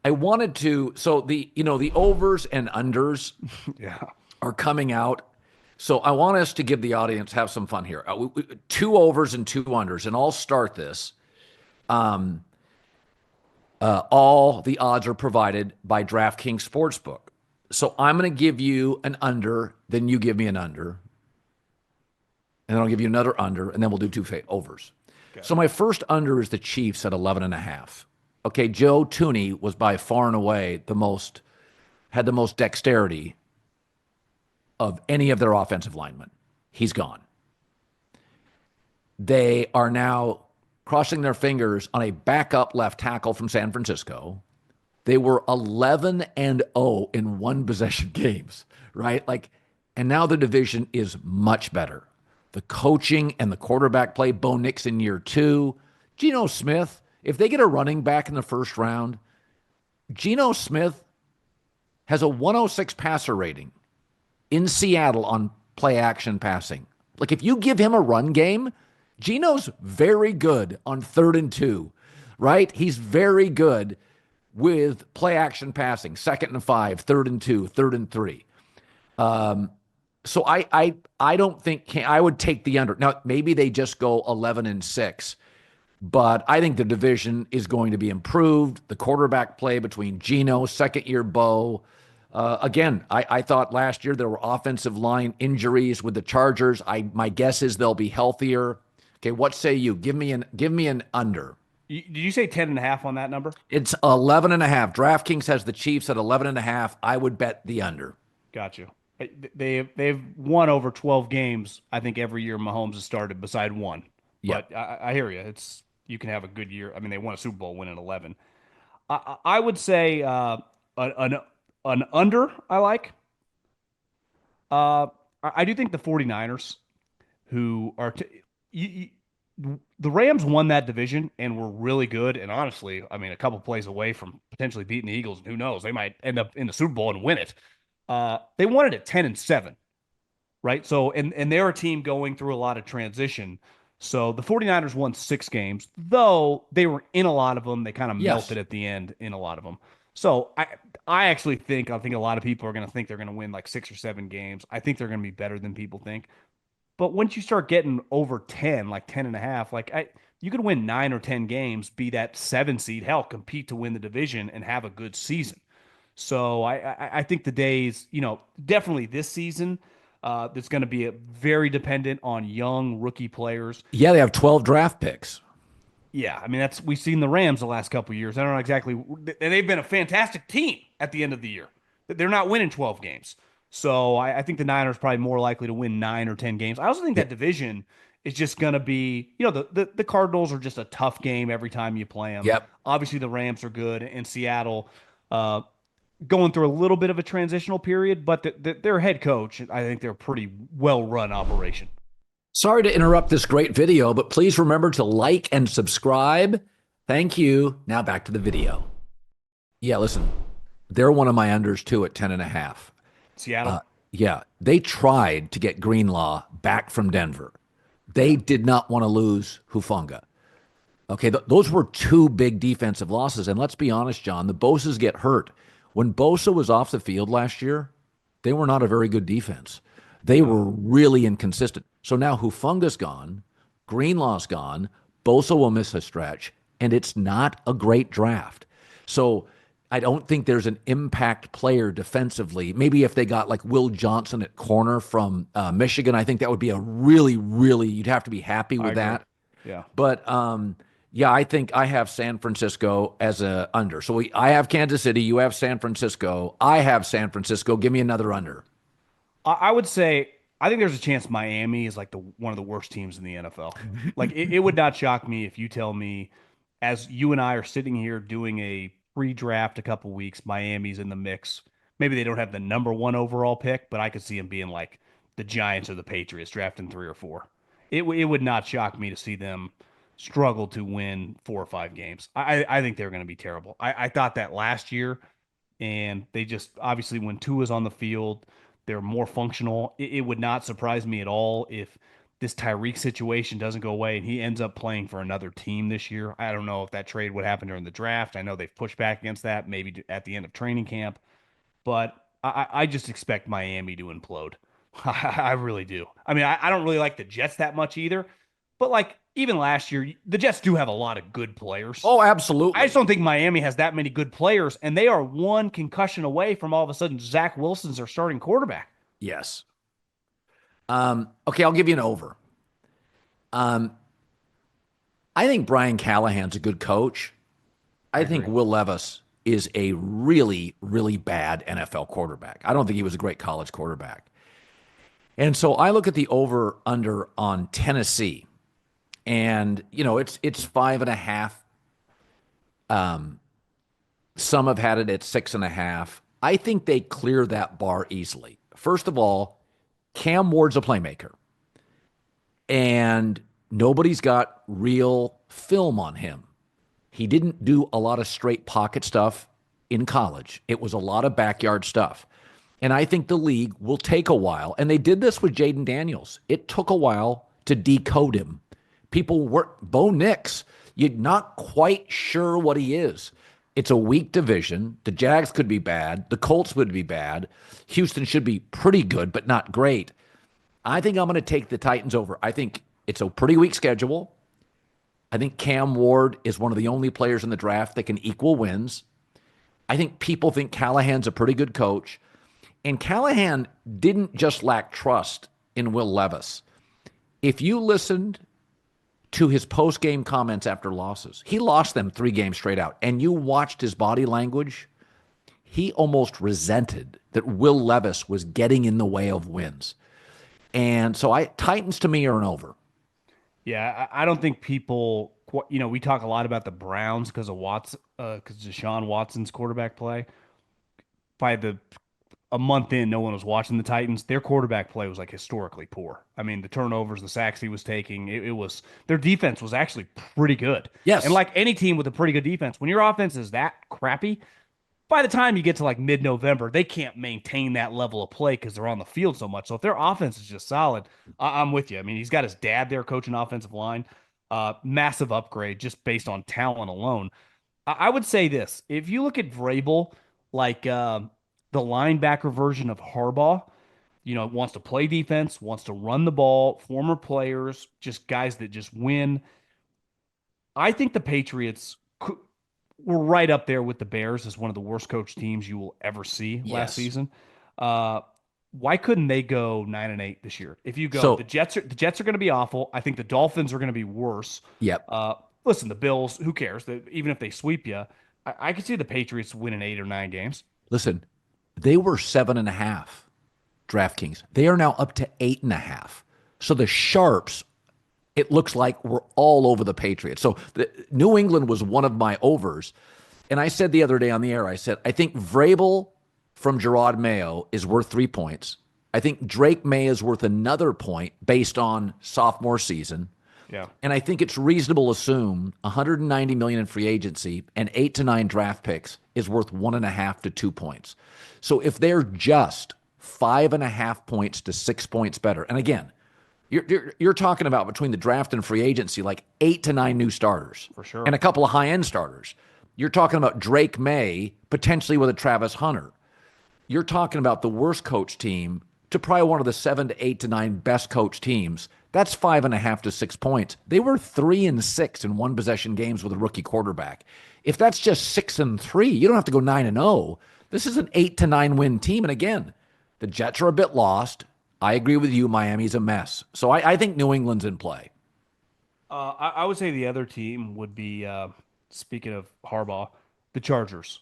I wanted to, so the overs and unders Yeah. are coming out. So I want us to give the audience have some fun here. Two overs and two unders, and I'll start this. All the odds are provided by DraftKings Sportsbook. So I'm going to give you an under, then you give me an under, and then I'll give you another under, and then we'll do two overs. Okay. So my first under is the Chiefs at 11.5. Okay, Joe Tooney was by far and away had the most dexterity of any of their offensive linemen. He's gone. They are now crossing their fingers on a backup left tackle from San Francisco. They were 11-0 in one possession games, right? And now the division is much better. The coaching and the quarterback play, Bo Nix in year 2. Geno Smith, if they get a running back in the first round, Geno Smith has a 106 passer rating in Seattle on play action passing. If you give him a run game, Geno's very good on 3rd and 2, right? He's very good with play action passing, 2nd and 5, 3rd and 2, 3rd and 3. So I don't think I would take the under. Now, maybe they just go 11-6, but I think the division is going to be improved. The quarterback play between Geno, second-year Bo. Again, I thought last year there were offensive line injuries with the Chargers. My guess is they'll be healthier. Okay, what say you? Give me an under. Did you say 10.5 on that number? It's 11.5. DraftKings has the Chiefs at 11.5. I would bet the under. Got you. They've won over 12 games, I think, every year Mahomes has started beside one. Yeah. But I hear you. You can have a good year. I mean, they won a Super Bowl winning 11. I would say an under I like. I do think the 49ers, who are the Rams won that division and were really good. And honestly, I mean, a couple plays away from potentially beating the Eagles. And who knows? They might end up in the Super Bowl and win it. They won it at 10-7, right? So, and they're a team going through a lot of transition. So the 49ers won 6 games, though they were in a lot of them. They kind of melted at the end in a lot of them. So I actually think a lot of people are going to think they're going to win like 6 or 7 games. I think they're going to be better than people think. But once you start getting over 10, like 10.5, you could win 9 or 10 games, be that 7 seed, hell, compete to win the division and have a good season. So I think the days, definitely this season, that's going to be very dependent on young rookie players. Yeah, they have 12 draft picks. Yeah, I mean we've seen the Rams the last couple of years. I don't know exactly, and they've been a fantastic team at the end of the year. They're not winning 12 games. So I think the Niners are probably more likely to win 9 or 10 games. I also think that division is just going to be, the Cardinals are just a tough game every time you play them. Yep. Obviously, the Rams are good, and Seattle going through a little bit of a transitional period, but their head coach, I think they're a pretty well-run operation. Sorry to interrupt this great video, but please remember to like and subscribe. Thank you. Now back to the video. Yeah, listen, they're one of my unders too at 10.5. Seattle? Yeah, they tried to get Greenlaw back from Denver. They did not want to lose Hufanga. Okay, those were 2 big defensive losses. And let's be honest, John, the Bosas get hurt. When Bosa was off the field last year, they were not a very good defense. They were really inconsistent. So now Hufanga's gone, Greenlaw's gone, Bosa will miss a stretch, and it's not a great draft. So I don't think there's an impact player defensively. Maybe if they got like Will Johnson at corner from Michigan, I think that would be a really, really, you'd have to be happy with that. Yeah. But yeah, I think I have San Francisco as a under. So I have Kansas City, you have San Francisco. I have San Francisco. Give me another under. I would say I think there's a chance Miami is like one of the worst teams in the NFL. Like it would not shock me if you tell me, as you and I are sitting here doing a pre-draft a couple weeks, Miami's in the mix. Maybe they don't have the number 1 overall pick, but I could see them being like the Giants or the Patriots, drafting 3 or 4. It would not shock me to see them struggle to win 4 or 5 games. I think they're going to be terrible. I thought that last year, and they just obviously when Tua's on the field, they're more functional. It would not surprise me at all if this Tyreek situation doesn't go away and he ends up playing for another team this year. I don't know if that trade would happen during the draft. I know they've pushed back against that, maybe at the end of training camp, but I just expect Miami to implode. I really do. I mean, I don't really like the Jets that much either, but like even last year, the Jets do have a lot of good players. Oh, I just absolutely. don't think Miami has that many good players, and they are one concussion away from all of a sudden Zach Wilson's their starting quarterback. Yes. Okay, I'll give you an over. Um, I think Brian Callahan's a good coach. I I think agree. Will Levis is a really, really bad NFL quarterback. I don't think he was a great college quarterback. And so I look at the over under on Tennessee, and it's 5.5. Some have had it at 6.5. I think they clear that bar easily. First of all, Cam Ward's a playmaker, and nobody's got real film on him. He didn't do a lot of straight pocket stuff in college. It was a lot of backyard stuff. And I think the league will take a while. And they did this with Jaden Daniels. It took a while to decode him. People were, Bo Nix, you're not quite sure what he is. It's a weak division. The Jags could be bad. The Colts would be bad. Houston should be pretty good, but not great. I think I'm going to take the Titans over. I think it's a pretty weak schedule. I think Cam Ward is one of the only players in the draft that can equal wins. I think people think Callahan's a pretty good coach. And Callahan didn't just lack trust in Will Levis. If you listened to his post-game comments after losses, he lost them 3 games straight out, and you watched his body language, he almost resented that Will Levis was getting in the way of wins. And so Titans to me are an over. Yeah, I don't think people, we talk a lot about the Browns because of because Deshaun Watson's quarterback play. By a month in, no one was watching the Titans. Their quarterback play was like historically poor. I mean, the turnovers, the sacks he was taking, it was their defense was actually pretty good. And Yes. like any team with a pretty good defense, when your offense is that crappy, by the time you get to like mid-November, they can't maintain that level of play because they're on the field so much. So if their offense is just solid, I'm with you. I mean, he's got his dad there coaching offensive line. Massive upgrade just based on talent alone. I would say this. If you look at Vrabel, like the linebacker version of Harbaugh, wants to play defense, wants to run the ball, former players, just guys that just win. I think the Patriots were right up there with the Bears as one of the worst coached teams you will ever see last Yes. season. Uh, why couldn't they go 9-8 this year? If you go, So, the Jets are going to be awful. I think the Dolphins are going to be worse. yep. Listen, the Bills, who cares? Even if they sweep you, I could see the Patriots winning 8 or 9 games. Listen, they were 7.5 DraftKings. They are now up to 8.5. So the sharps, it looks like we're all over the Patriots. So New England was one of my overs. And I said the other day on the air, I said, I think Vrabel from Gerard Mayo is worth 3 points. I think Drake May is worth another point based on sophomore season. Yeah. And I think it's reasonable to assume 190 million in free agency and 8 to 9 draft picks is worth 1.5 to 2 points. So if they're just 5.5 points to 6 points better, and again, you're talking about between the draft and free agency, like 8 to 9 new starters For sure. and a couple of high end starters. You're talking about Drake May potentially with a Travis Hunter. You're talking about the worst coach team to probably one of the 7 to 8 to 9 best coach teams. That's 5.5 to 6 points. They were 3-6 in one possession games with a rookie quarterback. If that's just 6-3, you don't have to go 9-0. This is an 8 to 9 win team. And again, the Jets are a bit lost. I agree with you. Miami's a mess. So I think New England's in play. I would say the other team would be, speaking of Harbaugh, the Chargers.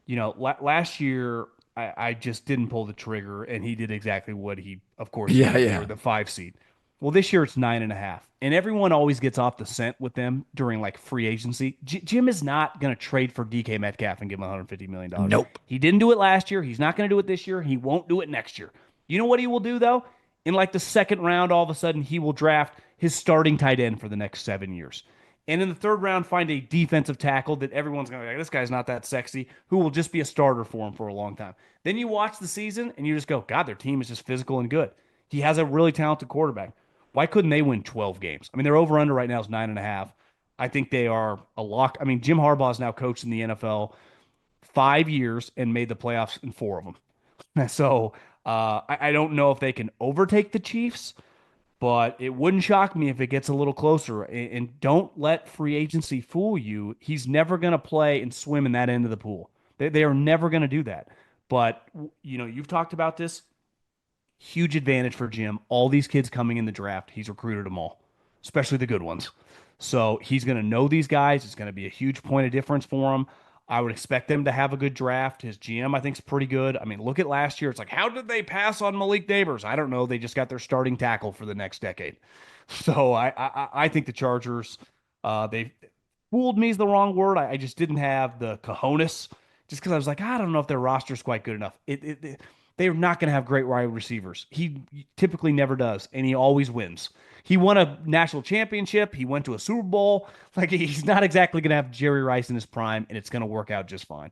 Last year, I just didn't pull the trigger, and he did exactly what he, of course, Yeah, did. They yeah. were the 5 seed. Well, this year it's 9.5, and everyone always gets off the scent with them during like free agency. Jim is not going to trade for DK Metcalf and give him $150 million. Nope. He didn't do it last year. He's not going to do it this year. He won't do it next year. You know what he will do though? In like the second round, all of a sudden he will draft his starting tight end for the next 7 years. And in the third round, find a defensive tackle that everyone's going to be like, this guy's not that sexy, who will just be a starter for him for a long time. Then you watch the season and you just go, God, their team is just physical and good. He has a really talented quarterback. Why couldn't they win 12 games? I mean, their over under right now is 9.5. I think they are a lock. I mean, Jim Harbaugh is now coached in the NFL 5 years and made the playoffs in four of them. So I don't know if they can overtake the Chiefs, but it wouldn't shock me if it gets a little closer. And don't let free agency fool you. He's never going to play and swim in that end of the pool. They are never going to do that. But, you've talked about this. Huge advantage for Jim. All these kids coming in the draft, he's recruited them all, especially the good ones. So he's going to know these guys. It's going to be a huge point of difference for him. I would expect them to have a good draft. His GM, I think, is pretty good. I mean, look at last year. It's like, how did they pass on Malik Nabers? I don't know. They just got their starting tackle for the next decade. So I think the Chargers, they fooled me is the wrong word. I just didn't have the cojones just because I was like, I don't know if their roster is quite good enough. They're not going to have great wide receivers. He typically never does, and he always wins. He won a national championship. He went to a Super Bowl. Like, he's not exactly going to have Jerry Rice in his prime, and it's going to work out just fine.